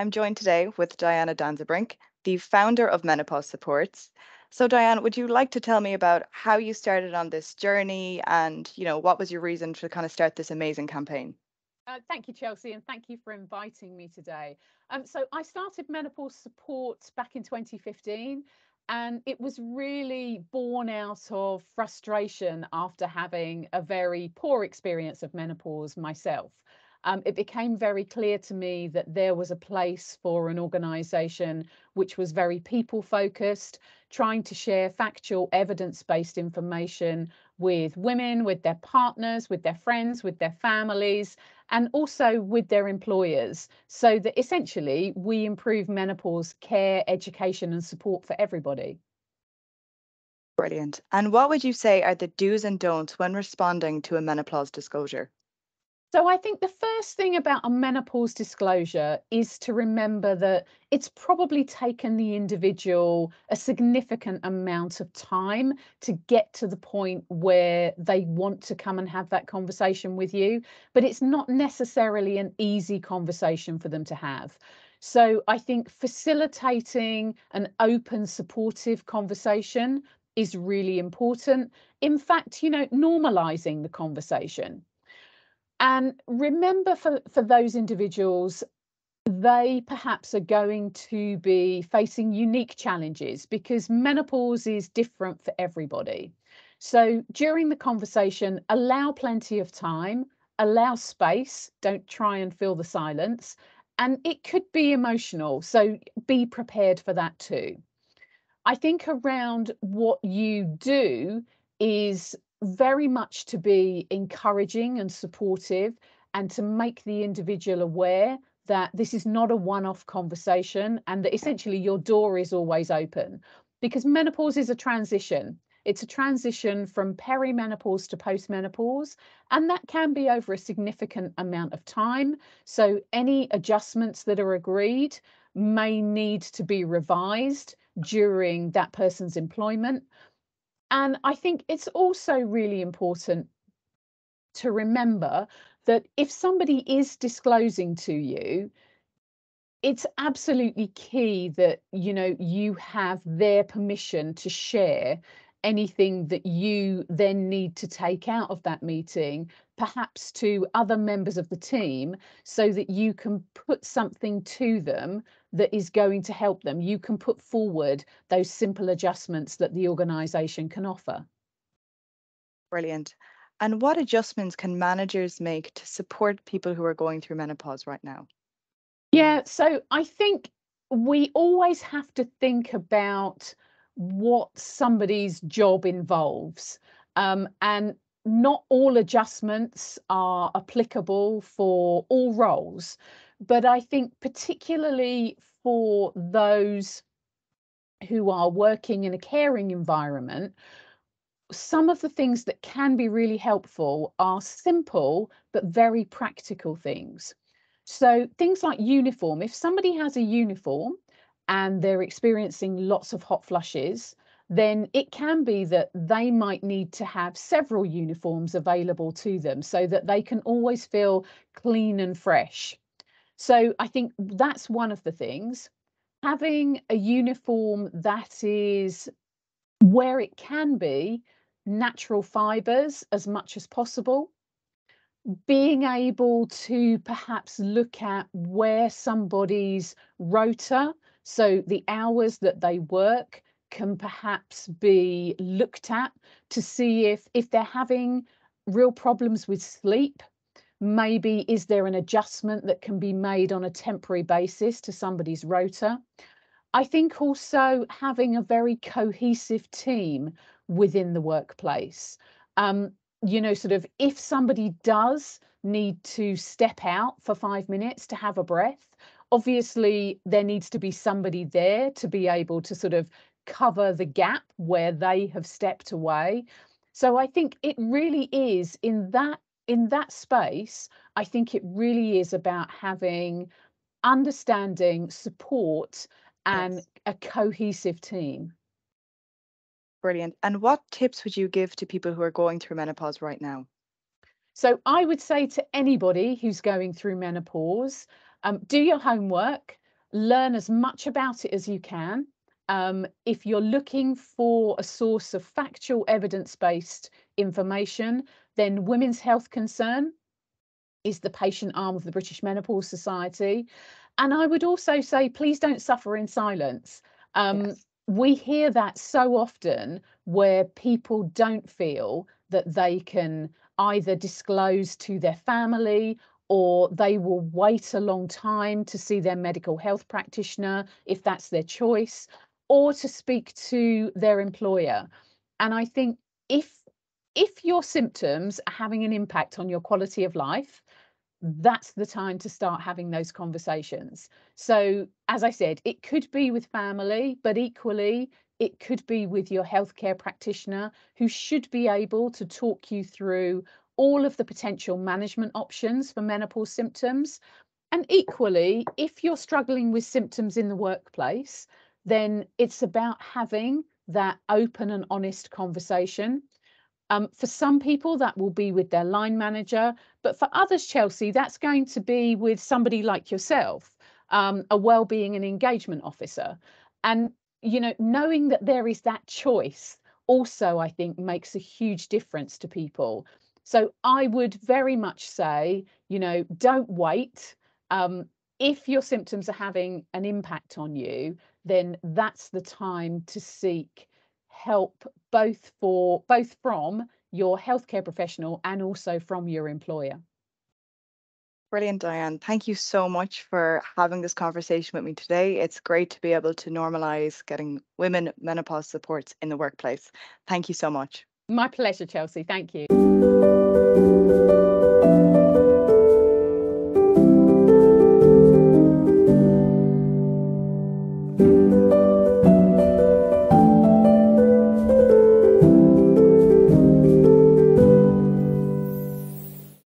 I'm joined today with Diane Danzebrink, the founder of Menopause Supports. So, Diane, would you like to tell me about how you started on this journey and, what was your reason to kind of start this amazing campaign? Thank you, Chelsea, and thank you for inviting me today. So I started Menopause Support back in 2015, and it was really born out of frustration after having a very poor experience of menopause myself. It became very clear to me that there was a place for an organisation which was very people focused, trying to share factual, evidence based information with women, with their partners, with their friends, with their families, and also with their employers, so that essentially we improve menopause care, education, and support for everybody. Brilliant. And what would you say are the do's and don'ts when responding to a menopause disclosure? So I think the first thing about a menopause disclosure is to remember that it's probably taken the individual a significant amount of time to get to the point where they want to come and have that conversation with you, but it's not necessarily an easy conversation for them to have. So I think facilitating an open, supportive conversation is really important. In fact, normalizing the conversation. And remember, for those individuals, they perhaps are going to be facing unique challenges because menopause is different for everybody. So during the conversation, allow plenty of time, allow space, don't try and fill the silence. And it could be emotional, so be prepared for that too. I think around what you do is very much to be encouraging and supportive and to make the individual aware that this is not a one-off conversation and that essentially your door is always open, because menopause is a transition. It's a transition from perimenopause to postmenopause, and that can be over a significant amount of time. So any adjustments that are agreed may need to be revised during that person's employment. And I think it's also really important to remember that if somebody is disclosing to you, it's absolutely key that you have their permission to share anything that you then need to take out of that meeting, perhaps to other members of the team, so that you can put something to them that is going to help them. You can put forward those simple adjustments that the organisation can offer. Brilliant. And what adjustments can managers make to support people who are going through menopause right now? Yeah, so I think we always have to think about what somebody's job involves. And not all adjustments are applicable for all roles. But I think, particularly for those who are working in a caring environment, some of the things that can be really helpful are simple but very practical things. So things like uniform. If somebody has a uniform and they're experiencing lots of hot flushes, then it can be that they might need to have several uniforms available to them so that they can always feel clean and fresh. So I think that's one of the things. Having a uniform that is, where it can be, natural fibres as much as possible, being able to perhaps look at where somebody's rota, so the hours that they work, can perhaps be looked at to see if they're having real problems with sleep. Maybe is there an adjustment that can be made on a temporary basis to somebody's rota? I think also having a very cohesive team within the workplace. Sort of, if somebody does need to step out for 5 minutes to have a breath, obviously there needs to be somebody there to be able to sort of cover the gap where they have stepped away. So I think it really is in that space. I think it really is about having understanding, support, and Yes. a cohesive team. Brilliant. And what tips would you give to people who are going through menopause right now? So I would say to anybody who's going through menopause, do your homework. learn as much about it as you can. If you're looking for a source of factual evidence-based information, then Women's Health Concern is the patient arm of the British Menopause Society. And I would also say, please don't suffer in silence. Yes. We hear that so often where people don't feel that they can either disclose to their family, or they will wait a long time to see their medical health practitioner if that's their choice, or to speak to their employer. And I think if your symptoms are having an impact on your quality of life, that's the time to start having those conversations. So, as I said, it could be with family, but equally, it could be with your healthcare practitioner, who should be able to talk you through all of the potential management options for menopause symptoms. And equally, if you're struggling with symptoms in the workplace, then it's about having that open and honest conversation. For some people, that will be with their line manager, but for others, Chelsea, that's going to be with somebody like yourself, a wellbeing and engagement officer. And, knowing that there is that choice also, I think, makes a huge difference to people. So I would very much say, don't wait. If your symptoms are having an impact on you, then that's the time to seek help, both from your healthcare professional and also from your employer. Brilliant, Diane. Thank you so much for having this conversation with me today. It's great to be able to normalize getting women menopause supports in the workplace. Thank you so much. My pleasure, Chelsea. Thank you.